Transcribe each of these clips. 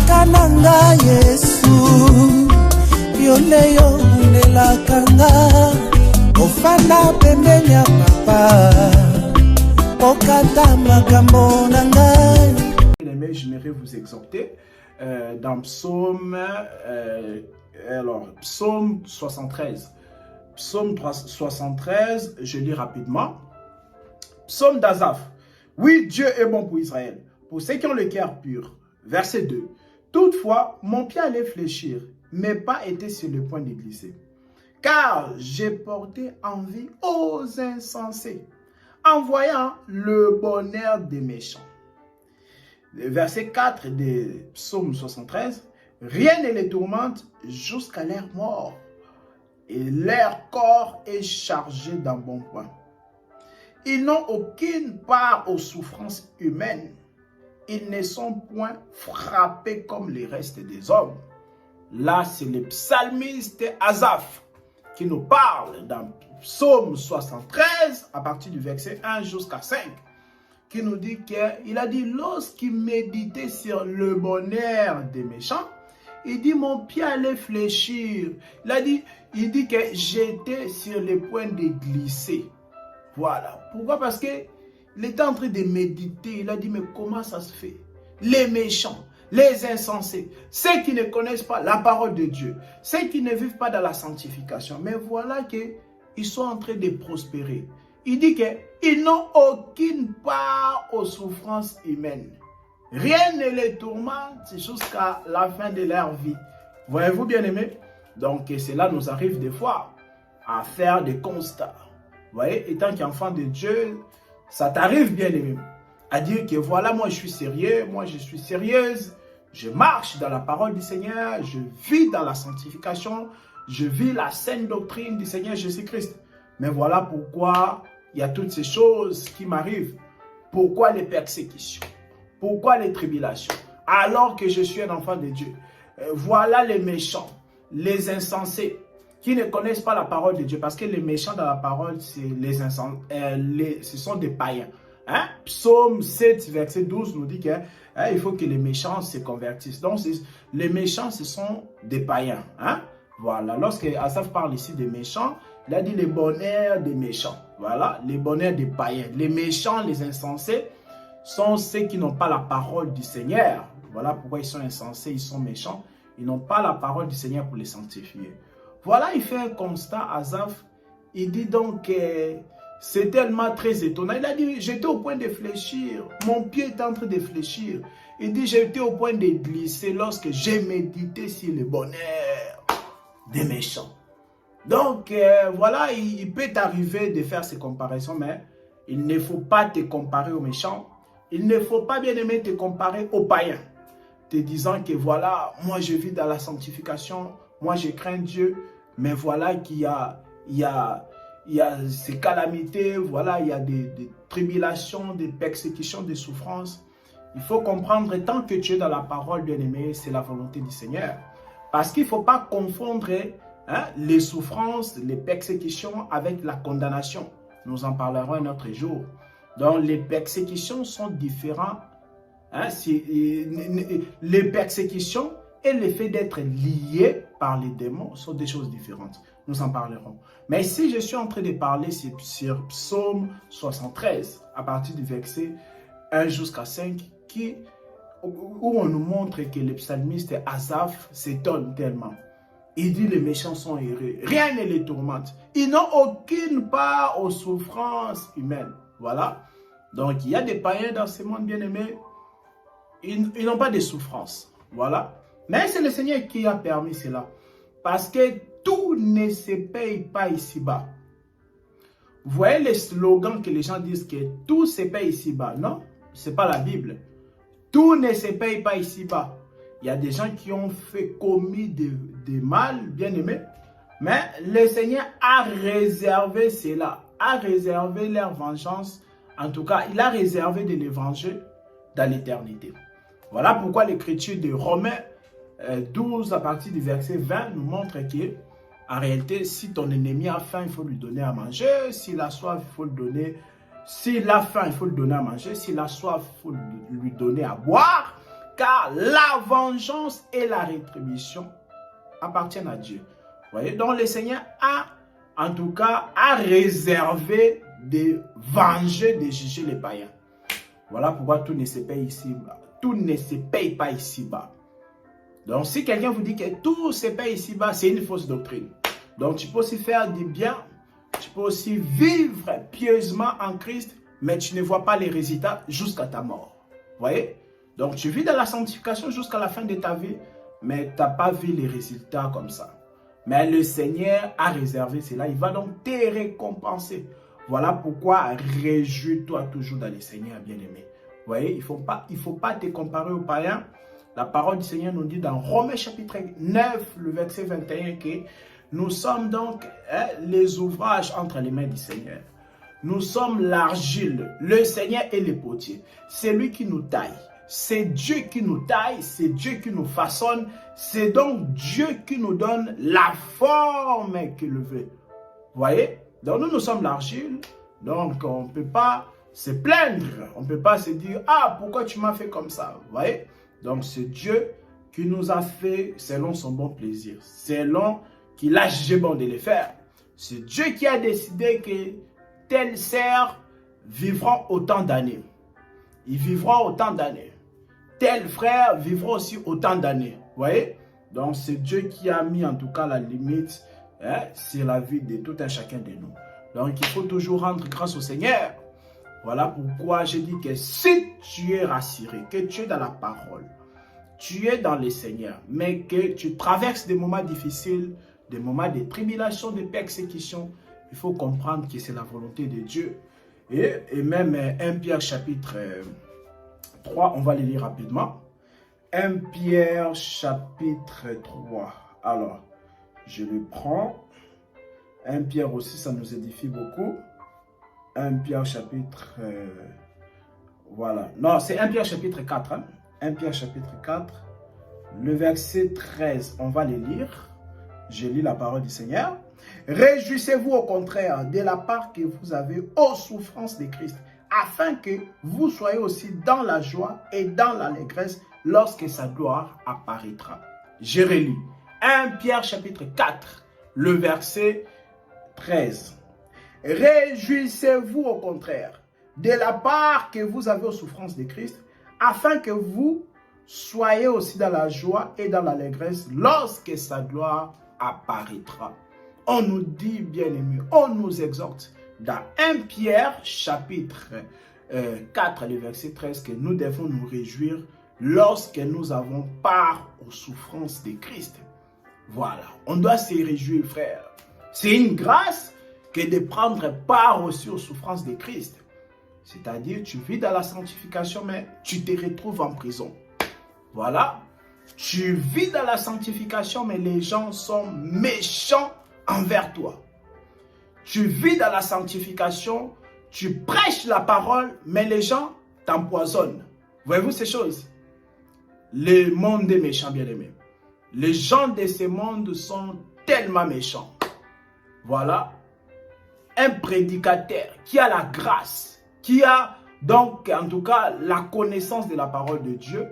Kananga Yesu Yoleyo Nelakanga Ofana pembeni ya papa Okata makambo nangai. Bien-aimés, j'aimerais vous exhorter dans Psaume 73. Psaume 73, je lis rapidement. Psaume d'Asaph. Oui, Dieu est bon pour Israël, pour ceux qui ont le cœur pur. Verset 2. Toutefois, mon pied allait fléchir, mais pas été sur le point de glisser. Car j'ai porté envie aux insensés, en voyant le bonheur des méchants. Verset 4 de Psaume 73. Rien ne les tourmente jusqu'à leur mort, et leur corps est chargé d'embonpoint. Ils n'ont aucune part aux souffrances humaines. Ils ne sont point frappés comme les restes des hommes. Là, c'est le psalmiste Asaph qui nous parle dans Psaume 73, à partir du verset 1 jusqu'à 5, qui nous dit qu'il a dit, lorsqu'il méditait sur le bonheur des méchants, il dit, mon pied allait fléchir. Il dit que j'étais sur le point de glisser. Voilà. Pourquoi? Parce qu'il était en train de méditer. Il a dit, mais comment ça se fait? Les méchants, les insensés, ceux qui ne connaissent pas la parole de Dieu, ceux qui ne vivent pas dans la sanctification. Mais voilà qu'ils sont en train de prospérer. Il dit qu'ils n'ont aucune part aux souffrances humaines. Rien ne les tourmente jusqu'à la fin de leur vie. Voyez-vous, bien-aimés? Donc, cela nous arrive des fois à faire des constats. Vous voyez, étant qu'enfant de Dieu, ça t'arrive, bien-aimé, à dire que voilà, moi je suis sérieux, moi je suis sérieuse, je marche dans la parole du Seigneur, je vis dans la sanctification, je vis la saine doctrine du Seigneur Jésus-Christ. Mais voilà pourquoi il y a toutes ces choses qui m'arrivent. Pourquoi les persécutions? Pourquoi les tribulations? Alors que je suis un enfant de Dieu. Voilà les méchants, les insensés, qui ne connaissent pas la parole de Dieu. Parce que les méchants dans la parole, ce sont des païens. Hein? Psaume 7, verset 12 nous dit qu'il faut que les méchants se convertissent. Donc, les méchants, ce sont des païens. Hein? Voilà. Lorsque Asaph parle ici des méchants, il a dit les bonheurs des méchants. Voilà. Les bonheurs des païens. Les méchants, les insensés, sont ceux qui n'ont pas la parole du Seigneur. Voilà pourquoi ils sont insensés, ils sont méchants. Ils n'ont pas la parole du Seigneur pour les sanctifier. Voilà, il fait un constat, Asaph. Il dit donc, c'est tellement très étonnant. Il a dit, j'étais au point de fléchir. Mon pied est en train de fléchir. Il dit, j'étais au point de glisser lorsque j'ai médité sur le bonheur des méchants. Donc, voilà, il peut t'arriver de faire ces comparaisons, mais il ne faut pas te comparer aux méchants. Il ne faut pas, bien aimé, te comparer aux païens. Te disant que voilà, moi je vis dans la sanctification, moi je crains Dieu, mais voilà qu'il y a ces calamités, voilà, il y a des tribulations, des persécutions, des souffrances. Il faut comprendre, tant que tu es dans la parole, bien aimé, c'est la volonté du Seigneur. Parce qu'il ne faut pas confondre les souffrances, les persécutions avec la condamnation. Nous en parlerons un autre jour. Donc, les persécutions sont différentes. Hein, les persécutions et le fait d'être lié par les démons sont des choses différentes. Nous en parlerons. Mais ici, je suis en train de parler sur Psaume 73, à partir du verset 1 jusqu'à 5, où on nous montre que le psalmiste Asaph s'étonne tellement. Il dit les méchants sont heureux, rien ne les tourmente. Ils n'ont aucune part aux souffrances humaines. Voilà. Donc, il y a des païens dans ce monde, bien-aimés. Ils n'ont pas de souffrance. Voilà. Mais c'est le Seigneur qui a permis cela. Parce que tout ne se paye pas ici-bas. Vous voyez les slogans que les gens disent que tout se paye ici-bas. Non, ce n'est pas la Bible. Tout ne se paye pas ici-bas. Il y a des gens qui ont commis des mal, bien-aimés. Mais le Seigneur a réservé cela. A réservé leur vengeance. En tout cas, il a réservé de les venger dans l'éternité. Voilà pourquoi l'écriture de Romains 12 à partir du verset 20 nous montre que, en réalité, si ton ennemi a faim, il faut lui donner à manger. S'il a soif, il faut le donner. S'il a faim, il faut le donner à manger. S'il a soif, il faut lui donner à boire. car la vengeance et la rétribution appartiennent à Dieu. Vous voyez, donc le Seigneur a, en tout cas, a réservé de venger, de juger les païens. Voilà pourquoi tout ne se paye ici-bas. Tout ne se paye pas ici-bas. Donc, si quelqu'un vous dit que tout se paye ici-bas, c'est une fausse doctrine. Donc, tu peux aussi faire du bien, tu peux aussi vivre pieusement en Christ, mais tu ne vois pas les résultats jusqu'à ta mort. Vous voyez? Donc, tu vis dans la sanctification jusqu'à la fin de ta vie, mais tu n'as pas vu les résultats comme ça. Mais le Seigneur a réservé cela. Il va donc te récompenser. Voilà pourquoi réjouis-toi toujours dans le Seigneur, bien-aimé. Vous voyez, il ne faut pas te comparer aux païens. La parole du Seigneur nous dit dans Romains chapitre 9, le verset 21, que nous sommes donc les ouvrages entre les mains du Seigneur. Nous sommes l'argile. Le Seigneur est le potier. C'est lui qui nous taille. C'est Dieu qui nous taille. C'est Dieu qui nous façonne. C'est donc Dieu qui nous donne la forme qu'il veut. Vous voyez? Donc nous sommes l'argile. Donc on ne peut pas se plaindre. On ne peut pas se dire, ah, pourquoi tu m'as fait comme ça? Vous voyez? Donc c'est Dieu qui nous a fait selon son bon plaisir. Selon qu'il a jugé bon de le faire. C'est Dieu qui a décidé que tel serf vivra autant d'années. Il vivra autant d'années. Tel frère vivra aussi autant d'années. Vous voyez? Donc c'est Dieu qui a mis en tout cas la limite sur la vie de tout un chacun de nous. Donc il faut toujours rendre grâce au Seigneur. Voilà pourquoi je dis que si tu es rassuré, que tu es dans la parole, tu es dans le Seigneur, mais que tu traverses des moments difficiles, des moments de tribulation, de persécution, il faut comprendre que c'est la volonté de Dieu. Et même 1 Pierre chapitre 3, on va le lire rapidement. 1 Pierre chapitre 3. Alors, je le prends. 1 Pierre aussi, ça nous édifie beaucoup. 1 Pierre chapitre... voilà. Non, c'est 1 Pierre chapitre 4. 1 Pierre chapitre 4. Le verset 13, on va le lire. Je lis la parole du Seigneur. Réjouissez-vous au contraire de la part que vous avez aux souffrances de Christ, afin que vous soyez aussi dans la joie et dans l'allégresse lorsque sa gloire apparaîtra. Je relis 1 Pierre chapitre 4, le verset 13. Réjouissez-vous au contraire de la part que vous avez aux souffrances de Christ, afin que vous soyez aussi dans la joie et dans l'allégresse lorsque sa gloire apparaîtra. On nous dit, bien-aimés, on nous exhorte dans 1 Pierre chapitre 4, le verset 13, que nous devons nous réjouir lorsque nous avons part aux souffrances de Christ. Voilà, on doit se réjouir, frère. C'est une grâce que de prendre part aussi aux souffrances de Christ. C'est-à-dire, tu vis dans la sanctification, mais tu te retrouves en prison. Voilà. Tu vis dans la sanctification, mais les gens sont méchants envers toi. Tu vis dans la sanctification, tu prêches la parole, mais les gens t'empoisonnent. Voyez-vous ces choses? Le monde est méchant, bien-aimé. Les gens de ce monde sont tellement méchants. Voilà. Un prédicateur qui a la grâce, qui a donc en tout cas la connaissance de la parole de Dieu,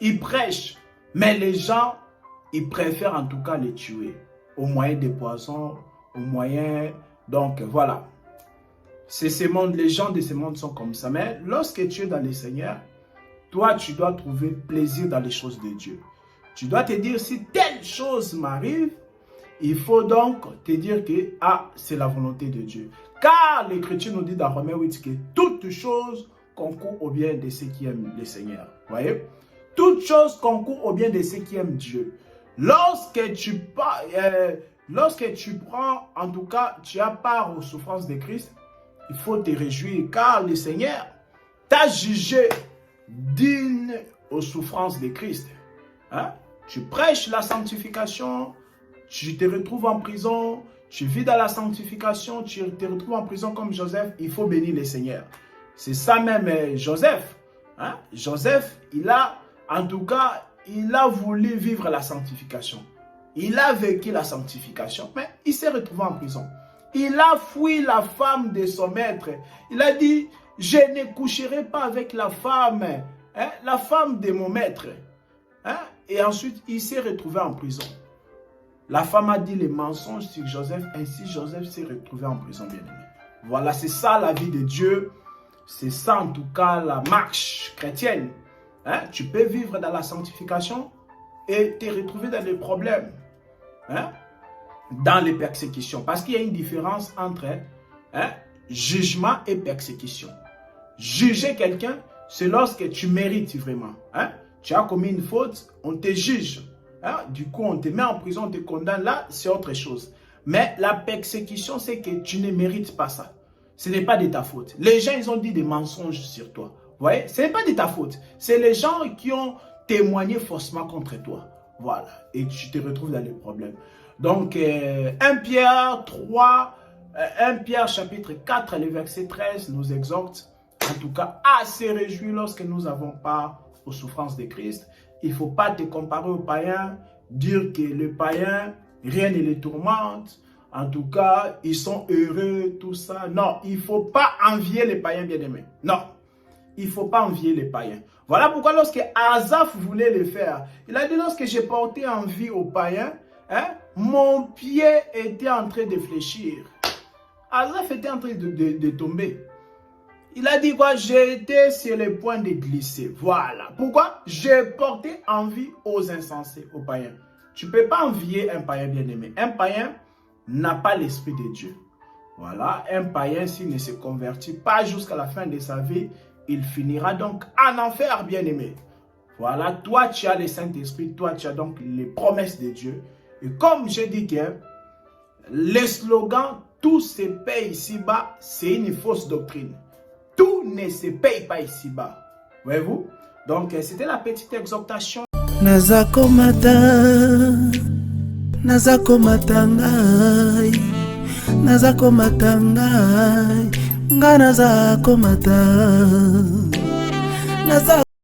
il prêche, mais les gens, ils préfèrent en tout cas les tuer au moyen des poisons, au moyen... Donc voilà, c'est ce monde, les gens de ce monde sont comme ça. Mais lorsque tu es dans le Seigneur, toi tu dois trouver plaisir dans les choses de Dieu. Tu dois te dire, si telle chose m'arrive, il faut donc te dire que c'est la volonté de Dieu. Car l'Écriture nous dit dans Romains 8 que toute chose concourt au bien de ceux qui aiment le Seigneur. Vous voyez? Toute chose concourt au bien de ceux qui aiment Dieu. Lorsque tu prends, en tout cas, tu as part aux souffrances de Christ, il faut te réjouir car le Seigneur t'a jugé digne aux souffrances de Christ. Hein? Tu prêches la sanctification, tu te retrouves en prison, tu vis dans la sanctification, tu te retrouves en prison comme Joseph, il faut bénir le Seigneur. C'est ça même Joseph. Hein? Joseph, il a, en tout cas, il a voulu vivre la sanctification. Il a vécu la sanctification, mais il s'est retrouvé en prison. Il a fui la femme de son maître. Il a dit, je ne coucherai pas avec la femme hein, la femme de mon maître. Hein, et ensuite, il s'est retrouvé en prison. La femme a dit les mensonges sur Joseph, ainsi Joseph s'est retrouvé en prison, bien-aimé. Voilà, c'est ça la vie de Dieu. C'est ça en tout cas la marche chrétienne. Hein, tu peux vivre dans la sanctification et te retrouver dans des problèmes. Hein, dans les persécutions. Parce qu'il y a une différence entre jugement et persécution. Juger quelqu'un, c'est lorsque tu mérites vraiment. Hein? Tu as commis une faute, on te juge. Hein? Du coup, on te met en prison, on te condamne. Là, c'est autre chose. Mais la persécution, c'est que tu ne mérites pas ça. Ce n'est pas de ta faute. Les gens, ils ont dit des mensonges sur toi. Vous voyez? Ce n'est pas de ta faute. C'est les gens qui ont témoigné faussement contre toi. Voilà. Et tu te retrouves dans les problèmes. Donc, 1 Pierre 3, 1 Pierre chapitre 4, le verset 13 nous exhorte, en tout cas, à se réjouir lorsque nous avons part aux souffrances de Christ. Il ne faut pas te comparer aux païens, dire que les païens, rien ne les tourmente. En tout cas, ils sont heureux, tout ça. Non, il ne faut pas envier les païens, bien-aimés. Non, il ne faut pas envier les païens. Voilà pourquoi lorsque Asaph voulait le faire, il a dit, lorsque j'ai porté envie aux païens, hein, mon pied était en train de fléchir. Asaph était en train de tomber. Il a dit quoi? J'étais sur le point de glisser. Voilà. Pourquoi? J'ai porté envie aux insensés, aux païens. Tu ne peux pas envier un païen bien-aimé. Un païen n'a pas l'esprit de Dieu. Voilà. Un païen, s'il ne se convertit pas jusqu'à la fin de sa vie, il finira donc en enfer, bien-aimé. Voilà. Toi, tu as le Saint-Esprit. Toi, tu as donc les promesses de Dieu. Et comme je dis que le slogan « Tout se paye ici-bas », c'est une fausse doctrine. Tout ne se paye pas ici-bas. Voyez-vous? Donc, c'était la petite exhortation. Nazako matangai, nazako matangai, nga nazako matangai.